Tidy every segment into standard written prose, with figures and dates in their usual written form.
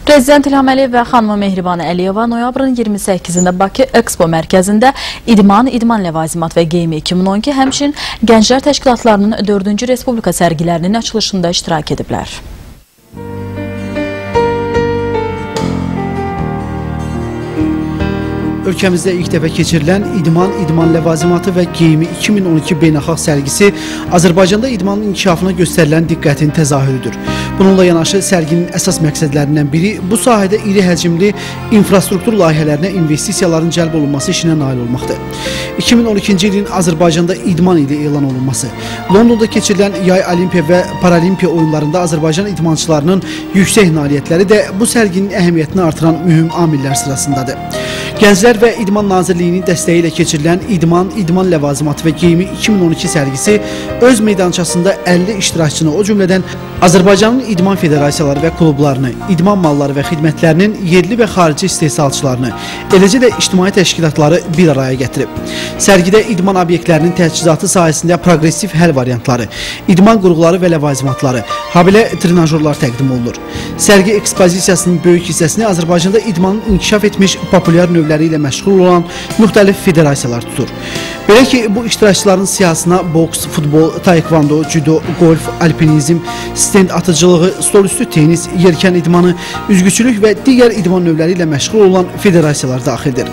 Prezident İlham Əliyev və xanımı Mehribanə Əliyeva noyabrın 28-də Bakı Expo mərkəzində İdman ləvazimat və geyimi 2012, həmçinin Gənclər Təşkilatlarının 4-cü Respublika sərgilərinin açılışında iştirak ediblər. Ölkəmizdə ilk dəfə keçirilən İdman ləvazimatı və geyimi 2012 beynəlxalq sərgisi Azərbaycanda idmanın inkişafına göstərilən diqqətin təzahürüdür. Bununla yanaşı sərginin əsas məqsədlərindən biri bu sahədə iri həcmli infrastruktur layihələrinə investisiyaların cəlb olunması işinə nail olmaqdır. 2012-ci ilin Azərbaycanda idman ili elan olunması, Londonda keçirilən Yay Olimpiya və Paralimpiya oyunlarında Azərbaycan idmançılarının yüksək nailiyyətləri də bu sərginin əhəmiyyətini artıran mühüm amillər sırasındadır. Gənclər və İdman Nazirliyinin dəstəyi ilə keçirilən İdman ləvazimatı və geyimi 2012 sərgisi öz meydançasında 50 iştirakçını, o cümlədən Azərbaycanın idman federasiyaları və klublarını, idman malları və xidmətlərinin yerli və xarici istehsalçılarını, eləcə də ictimai təşkilatları bir araya gətirib. Sərgidə idman obyektlərinin təchizatı sahəsində progressiv həll variantları, idman qurğuları və ləvazimatları, habelə trenajörlər təqdim olunur. Sərgi ekspozisiyasının böyük hissəsini Azərbaycanda idmanın inkişaf etmiş populyar növləri ilə məşğul olan müxtəlif federasiyalar tutur. Belə ki, bu iştirakçıların siyahısına boks, futbol, taekvondo, judo, golf, alpinizm, stend atıcılığı, stolüstü tenis, yelkən idmanı, üzgüçülük və digər idman növləri ilə məşğul olan federasiyalar daxildir.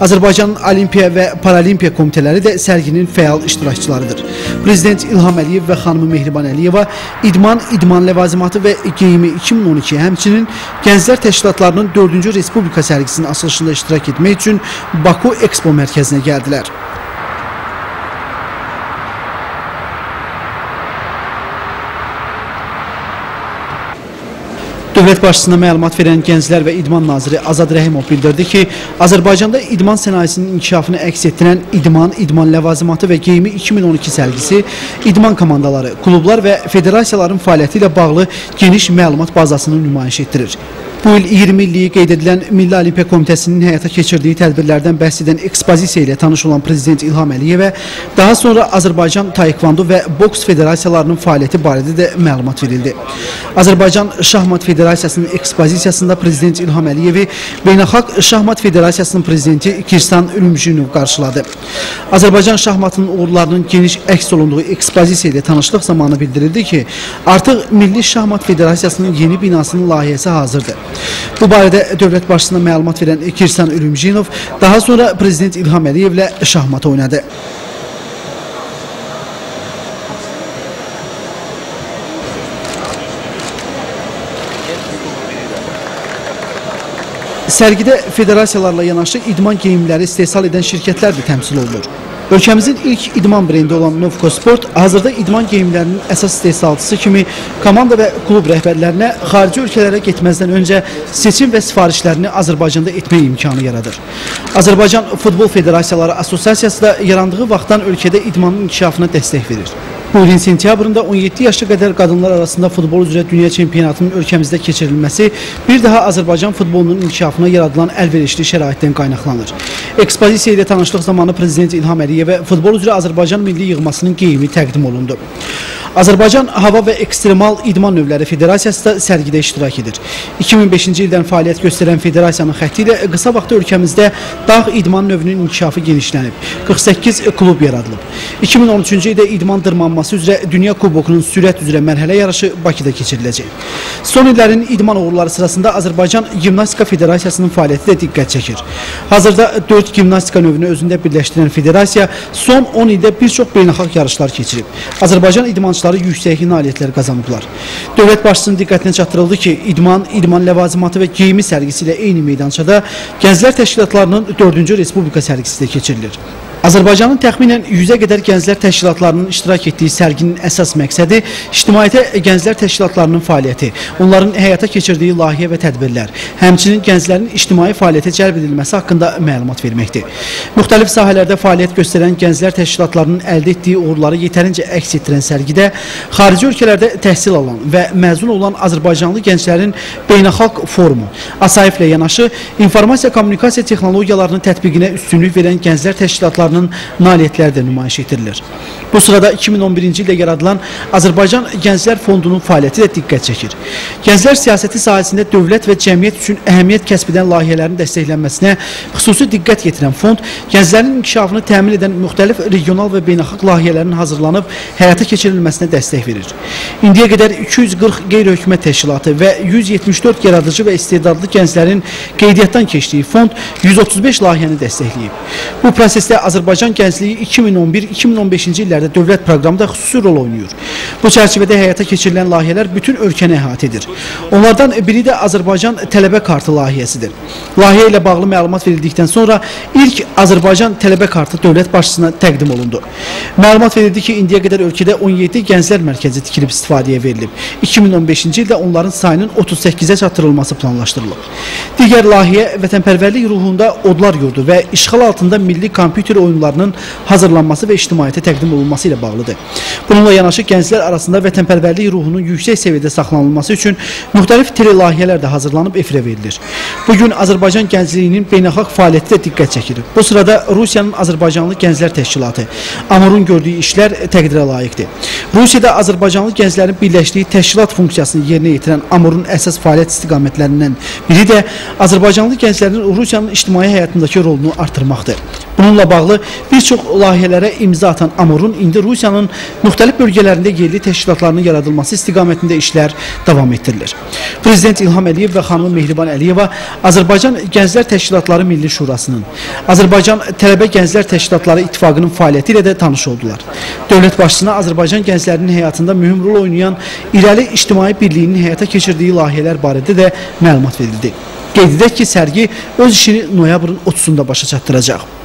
Azərbaycanın Olimpiya və Paralimpiya komitələri də sərginin fəal iştirakçılarıdır. Prezident İlham Əliyev və xanımı Mehribanə Əliyeva İdman ləvazimatı və geyimi 2012, həmçinin Gənclər Təşkilatlarının 4-cü Respublika sərgisinin açılışında iştirak etmək üçün Bakı Expo mərkəzinə gəldilər. Dövlət başçısına məlumat verən Gənclər və İdman Naziri Azad Rəhimov bildirdi ki, Azərbaycanda idman sənayesinin inkişafını əks etdirən İdman ləvazimatı və geyimi 2012 sərgisi idman komandaları, klublar və federasiyaların fəaliyyəti ilə bağlı geniş məlumat bazasını nümayiş etdirir. Bu il 20 illiyi qeyd edilən Milli Olimpiya Komitəsinin həyata keçirdiyi tədbirlərdən bəhs edən ekspozisiya ilə tanış olan Prezident İlham Əliyevə daha sonra Azərbaycan Taekvondo və Boks Federasiyalarının fəaliyyəti barədə də məlumat verildi. Azərbaycan Şahmat Federasiyasının ekspozisiyasında Prezident İlham Əliyevi Beynəlxalq Şahmat Federasiyasının prezidenti Kirstan Ülümjinov qarşıladı. Azərbaycan şahmatının uğurlarının geniş əks olunduğu ekspozisiya ilə tanışlıq zamanı bildirildi ki, artıq Milli Şahmat Federasiyasının yeni binasının layihəsi hazırdır. Bu barədə dövlət başçısına məlumat verən Kirstan Ülümjinov daha sonra Prezident İlham Əliyevlə şahmat oynadı. Sərgidə federasiyalarla yanaşı idman geyimləri istehsal edən şirkətlər də təmsil olunur. Ölkəmizin ilk idman brendi olan Novko Sport hazırda idman geyimlərinin əsas istehsalçısı kimi komanda və klub rəhbərlərinə xarici ölkələrə getməzdən öncə seçim və sifarişlərini Azərbaycanda etmək imkanı yaradır. Azərbaycan Futbol Federasiyaları Asosiasiyası da yarandığı vaxtdan ölkədə idmanın inkişafına dəstək verir. Bu ilin sentyabrında 17 yaşa qədər qadınlar arasında futbol üzrə dünya çempionatının ölkəmizdə keçirilməsi bir daha Azərbaycan futbolunun inkişafına yaradılan əlverişli şəraitdən qaynaqlanır. Ekspozisiya ilə tanışlıq zamanı Prezident İlham Əliyevə futbol üzrə Azərbaycan milli yığmasının geyimi təqdim olundu. Azərbaycan Hava və Ekstremal İdman Növləri Federasiyası da sərgidə iştirak edir. 2005-ci ildən fəaliyyət göstərən federasiyanın xətti ilə qısa vaxtda ölkəmizdə dağ idman növünün inkişafı genişlənib. 48 klub yaradılıb. 2013-cü ildə idman dırmanması üzrə Dünya Kubokunun sürət üzrə mərhələ yarışı Bakıda keçiriləcək. Son illərin idman uğurları sırasında Azərbaycan Gimnastika Federasiyasının fəaliyyəti də diqqət çəkir. Hazırda 4 gimnastika növünü özündə birləşdirən federasiya son 10 ildə bir çox beynəlxalq yarışlar keçirib. Azərbaycan idmançıları yüksək nailiyyətlər qazanıblar. Dövlət başçısının diqqətinə çatdırıldı ki, idman ləvazimatı və geyimi sərgisi ilə eyni meydançada Gənclər Təşkilatlarının 4-cü Respublika sərgisi də keçirilir. Azərbaycanın təxminən 100-ə qədər gənclər təşkilatlarının iştirak etdiyi sərginin əsas məqsədi ictimaiyyətə gənclər təşkilatlarının fəaliyyəti, onların həyata keçirdiyi layihə və tədbirlər, həmçinin gənclərin ictimai fəaliyyətə cəlb edilməsi haqqında məlumat verməkdir. Müxtəlif sahələrdə fəaliyyət göstərən gənclər təşkilatlarının əldə etdiyi uğurları yetərincə əks etdirən sərgidə xarici ölkələrdə təhsil alan və məzun olan Azərbaycanlı gənclərin beynəlxalq forumu, ASAIF ilə yanaşı informasiya kommunikasiya texnologiyalarının tətbiqinə üstünlük verən gənclər təşkilatlarının təşkilatlarının nailiyyətləri də nümayiş etdirilir. Bu sırada 2011-ci ildə yaradılan Azərbaycan Gənclər Fondunun fəaliyyəti də diqqət çəkir. Gənclər siyasəti sahəsində dövlət və cəmiyyət üçün əhəmiyyət kəsb edən layihələrin dəstəklənməsinə xüsusi diqqət yetirən fond, gənclərin inkişafını təmin edən müxtəlif regional və beynəlxalq layihələrin hazırlanıb həyata keçirilməsinə dəstək verir. İndiyə qədər 240 qeyri-hökumət təşkilatı və 174 yaradıcı və istedadlı gənclərin qeydiyyatdan keçdiyi fond 135 layihəni dəstəkləyib. Bu prosesdə Azərbaycan Gəncliyi 2011-2015-ci illərdə dövlət proqramında xüsusi rol oynayır. Bu çərçivədə həyata keçirilən layihələr bütün ölkəni əhatə edir. Onlardan biri də Azərbaycan Tələbə Kartı layihəsidir. Layihə ilə bağlı məlumat verildikdən sonra ilk Azərbaycan Tələbə Kartı dövlət başçısına təqdim olundu. Məlumat verildi ki, indiyə qədər ölkədə 17 gənclər mərkəzi tikilib istifadəyə verilib. 2015-ci ildə onların sayının 38-ə çatdırılması planlaşdırılıb. Digər layihə vətənpərvərlik ruhunda odlar yurdu və işğal altında milli kompüter oyunlarının hazırlanması və ictimaiyyətə təqdim olunması ilə bağlıdır. Bununla yanaşı gənclər arasında vətənpərvərlik ruhunun yüksək səviyyədə saxlanılması üçün müxtəlif layihələr də hazırlanıb efirə verilir. Bugün Azərbaycan Gəncliyinin beynəlxalq fəaliyyəti də diqqət çəkir. Bu sırada Rusiyanın Azərbaycanlı Gənclər Təşkilatı AMUR-un gördüyü işlər təqdirə layiqdir. Rusiyada Azərbaycanlı gənclərin birləşdiyi təşkilat funksiyasını yerinə yetirən AMUR-un əsas fəaliyyət istiqamətlərindən biri də Azərbaycanlı gənclərin Rusiyanın ictimai həyatındakı rolunu artırmaqdır. Bununla bağlı bir çox layihələrə imza atan AMUR-un indi Rusiyanın müxtəlif bölgələrində yerli təşkilatlarının yaradılması istiqamətində işlər davam etdirilir. Prezident İlham Əliyev və xanım Mehriban Əliyeva Azərbaycan Gənclər Təşkilatları Milli Şurasının, Azərbaycan Tələbə Gənclər Təşkilatları İttifaqının fəaliyyəti ilə də tanış oldular. Dövlət başçısına Azərbaycan gənclərinin həyatında mühüm rol oynayan İrəli İctimai Birliyinin həyata keçirdiyi layihələr barədə də məlumat verildi. Qeyd edək ki, sərgi öz işini noyabrın 30-da başa çatdıracaq.